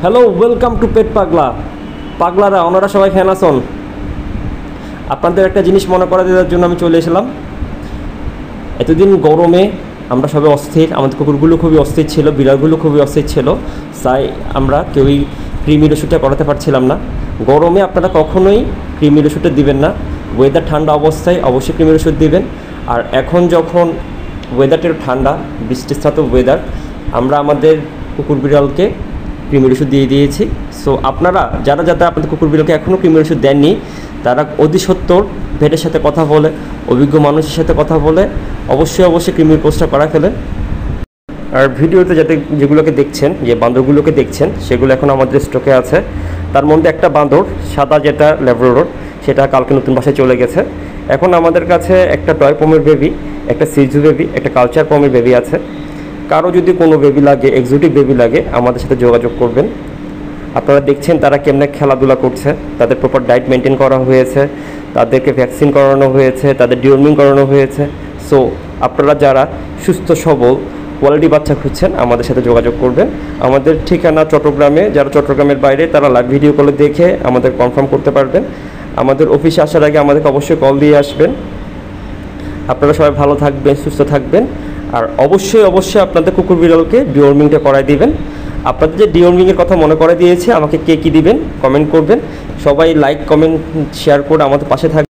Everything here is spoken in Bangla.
হ্যালো, ওয়েলকাম টু পেট পাগলা। পাগলারা ওনারা সবাই ফ্যান আসন। আপনাদের একটা জিনিস মনে করা দেওয়ার জন্য আমি চলে এসেলাম। এতদিন গরমে আমরা সবাই অস্থির, আমাদের কুকুরগুলো খুবই অস্থির ছিল, বিড়ালগুলো খুবই অস্থির ছিল, তাই আমরা কেউই কৃমির ওষুধটা করাতে পারছিলাম না। গরমে আপনারা কখনোই কৃমির ওষুধটা দিবেন না। ওয়েদার ঠান্ডা অবস্থায় অবশ্যই কৃমির ওষুধ দিবেন। আর এখন যখন ওয়েদারটা ঠান্ডা, বৃষ্টিস্নাত ওয়েদার, আমরা আমাদের কুকুর বিড়ালকে কৃমির ওষুধ দিয়ে দিয়েছি। সো আপনারা যারা আপনাদের কুকুর বিড়ালকে এখনও কৃমির ওষুধ দেননি, তারা অতি সত্বর ভেটের সাথে কথা বলে, অভিজ্ঞ মানুষের সাথে কথা বলে অবশ্যই কৃমির কোর্সটা করা ফেলেন। আর ভিডিওতে যেগুলোকে দেখছেন, যে বান্দরগুলোকে দেখছেন, সেগুলো এখন আমাদের স্টকে আছে। তার মধ্যে একটা বান্দর সাদা, যেটা ল্যাব্রাডর, সেটা কালকে নতুন বাসায় চলে গেছে। এখন আমাদের কাছে একটা টয় পমের বেবি, একটা সিজু বেবি, একটা কালচার পমের বেবি আছে। কারো যদি কোনো বেবি লাগে, এক্সোটিক বেবি লাগে, আমাদের সাথে যোগাযোগ করবেন। আপনারা দেখছেন তারা কেমনে খেলাধুলা করছে, তাদের প্রপার ডায়েট মেনটেন করা হয়েছে, তাদেরকে ভ্যাকসিন করানো হয়েছে, তাদের ডিওর্মিং করানো হয়েছে। সো আপনারা যারা সুস্থ সবল কোয়ালিটি বাচ্চা খুঁজছেন, আমাদের সাথে যোগাযোগ করবেন। আমাদের ঠিকানা চট্টগ্রামে, যারা চট্টগ্রামের বাইরে তারা লাইভ ভিডিও কলে দেখে আমাদের কনফার্ম করতে পারবেন। আমাদের অফিসে আসার আগে আমাদেরকে অবশ্যই কল দিয়ে আসবেন। আপনারা সবাই ভালো থাকবেন, সুস্থ থাকবেন। আর অবশ্যই আপনাদের কুকুর বিড়ালকে ডিওর্মিংটা করাই দিবেন। আপনাদের যে ডিওর্মিংয়ের কথা মনে করে দিয়েছে, আমাকে কে কী দিবেন কমেন্ট করবেন। সবাই লাইক, কমেন্ট, শেয়ার করে আমাদের পাশে থাকবেন।